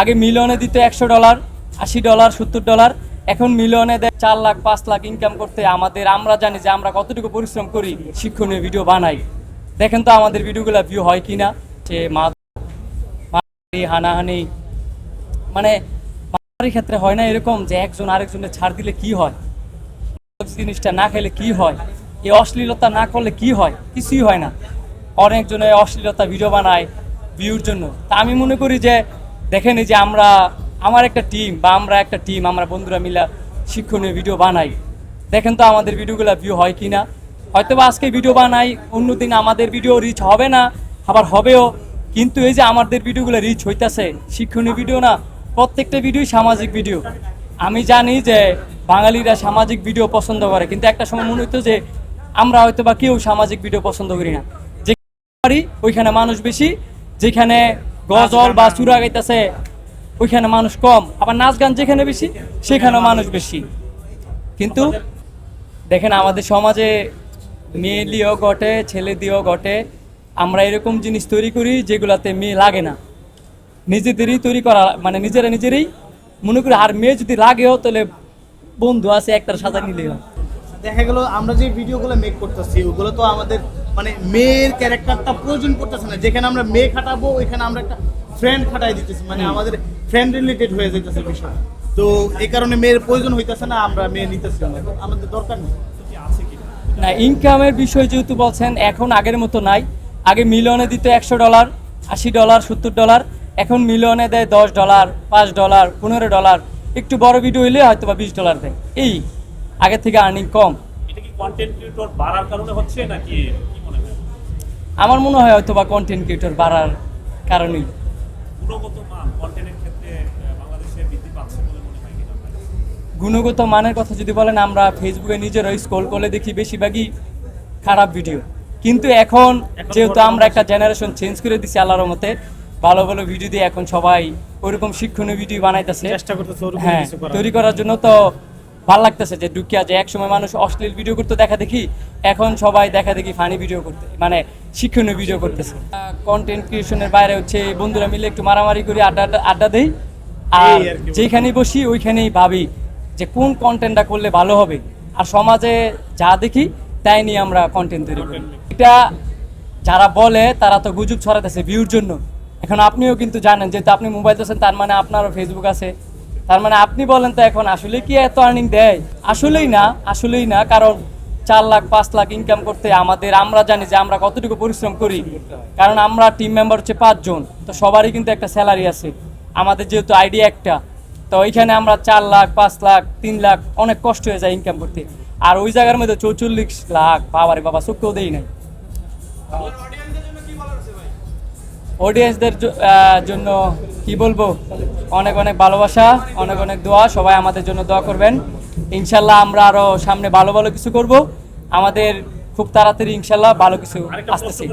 আগে মিলিয়নে দিত $100, $80, $70, এখন মিলিয়নে দেয় 4 লাখ 5 লাখ ইনকাম করতে। আমরা জানি যে আমরা কতটুকু পরিশ্রম করি, শিক্ষণীয় ভিডিও বানাই। দেখেন তো আমাদের ভিডিওগুলো ভিউ হয় কিনা। যে হানাহানি মানে মারামারির ক্ষেত্রে হয় না এরকম যে একজন আরেকজনের ছাড় দিলে কি হয়, জিনিসটা না খেলে কি হয়, এই অশ্লীলতা না করলে কি হয়, কিছুই হয় না। অনেকজনে অশ্লীলতা ভিডিও বানায় ভিউর জন্য। তা আমি মনে করি যে দেখেন এই যে আমরা একটা টিম আমরা বন্ধুরা মিলে শিক্ষণীয় ভিডিও বানাই। দেখেন তো আমাদের ভিডিওগুলো ভিউ হয় কিনা। হয়তো বা আজকে ভিডিও বানাই, অন্যদিন আমাদের ভিডিও রিচ হবে না, আবার হবেও, কিন্তু এই যে আমাদের ভিডিওগুলো রিচ হইতাছে, শিক্ষণীয় ভিডিও না, প্রত্যেকটা ভিডিওই সামাজিক ভিডিও। আমি জানি যে বাঙালিরা সামাজিক ভিডিও পছন্দ করে, কিন্তু একটা সময় মনে হইতো যে আমরা হয়তো বা কেউ সামাজিক ভিডিও পছন্দ করি না। যেখানে ওইখানে মানুষ বেশি, যেখানে গজল বা সুরা গাইতেছে ওইখানে মানুষ কম, আবার নাচ গান যেখানে বেশি সেখানেও মানুষ বেশি। কিন্তু দেখেন আমাদের সমাজে মেয়ে দিয়েও ঘটে, ছেলে দিয়েও ঘটে। আমরা এরকম জিনিস তৈরি করি যেগুলাতে মেয়ে লাগে না, নিজেদেরই তৈরি করা, মানে নিজেরাই মনে করি। আর মেয়ে যদি লাগেও তাহলে বন্ধু আছে একটার সাজা নিলেই হয়। দেখা গেল আমরা যে ভিডিওগুলো মেক করতেছি ওগুলো তো আমাদের মানে মেয়ের ক্যারেক্টারটা প্রয়োজন করতেছে না। যেখানে আমরা মেয়ে খাটাবো ওইখানে আমরা একটা ফ্রেন্ড খাটাই দিতেছি, মানে আমাদের ফ্রেন্ড রিলেটেড হয়ে যাইতেছে বিষয়। তো এই কারণে মেয়ের প্রয়োজন হইতেছে না, আমরা মেয়ে নিতেছি না, আমাদের দরকার নেই। না, ইনকামের বিষয় যেহেতু বলছেন, এখন আগের মতো নাই। আগে মিলিয়নে দিত $100, $80, $70, এখন মিলিয়নে দেয় $10, $5, $15। একটু বড় ভিডিও হইলে হয়তো বা $20 দেয়। এই আগের থেকে আর্নিং কম। এটা কি কন্টেন্ট ক্রিয়েটর বাড়ার কারণে হচ্ছে নাকি কি মনে হয়? আমার মনে হয় হয়তো বা কন্টেন্ট ক্রিয়েটর বাড়ার কারণেই। গুণগত মান কন্টেন্টের ক্ষেত্রে বাংলাদেশে বৃদ্ধি পাচ্ছে বলে মনে হয় কিনা আপনার? গুণগত মানের কথা যদি বলেন, আমরা ফেসবুকে নিজেরাই স্ক্রল করলে দেখি বেশিরভাগই খারাপ ভিডিও। কিন্তু এখন যেহেতু আমরা একটা জেনারেশন চেঞ্জ করে দিছি আল্লাহর রহমতে, ভালো ভালো ভিডিও দিয়ে এখন সবাই ওইরকম শিক্ষণীয় ভিডিও বানাইতেছে, চেষ্টা করতেছে ওরকম হ্যাঁ, কিছু করার। তৈরি করার জন্য। তো ভালো লাগতেছে যে ঢুকিয়া যে একসময় মানুষ অশ্লীল ভিডিও করতে দেখা দেখি, এখন সবাই দেখা দেখি ফানি ভিডিও করতে, মানে শিক্ষণীয় ভিডিও করতেছে। কন্টেন্ট ক্রিয়েশনের বাইরে হচ্ছে বন্ধুরা মিলে একটু মারামারি করি, আড্ডা দেই, আর এই আর কি। যেখানেই বসি ওইখানেই ভাবি যে কোন কন্টেন্টটা করলে ভালো হবে। আর সমাজে যা দেখি তাই নিয়ে আমরা কন্টেন্ট তৈরি করি। এটা যারা বলে তারা তো গুজব ছড়াতেছে ভিউর জন্য। এখন আপনিও কিন্তু জানেন, যেহেতু আপনি মোবাইল আছেন, তার মানে আপনারও ফেসবুক আছে, তার মানে আপনি বলেন তো এখন আসলে কি এত আর্নিং দেয়? আসলেই না, কারণ 4 লাখ 5 লাখ ইনকাম করতে আমরা জানি যে আমরা কতটুকু পরিশ্রম করি। কারণ আমরা টিম মেম্বার হচ্ছে 5 জন, তো সবারই কিন্তু একটা স্যালারি আছে। আমাদের যেহেতু আইডিয়া একটা, তো ওইখানে আমরা 4 লাখ 5 লাখ 3 লাখ অনেক কষ্ট হয়ে যায় ইনকাম করতে। আর ওই জায়গার মধ্যে 44 লাখ, বাবারে বাবা, চোখেও দেই নাই। অডিয়েন্সদের জন্য কি বলবো, অনেক অনেক ভালোবাসা, অনেক অনেক দোয়া। সবাই আমাদের জন্য দোয়া করবেন। ইনশাল্লাহ আমরা আরো সামনে ভালো ভালো কিছু করব। আমাদের খুব তাড়াতাড়ি ইনশাল্লাহ ভালো কিছু আসতেছে।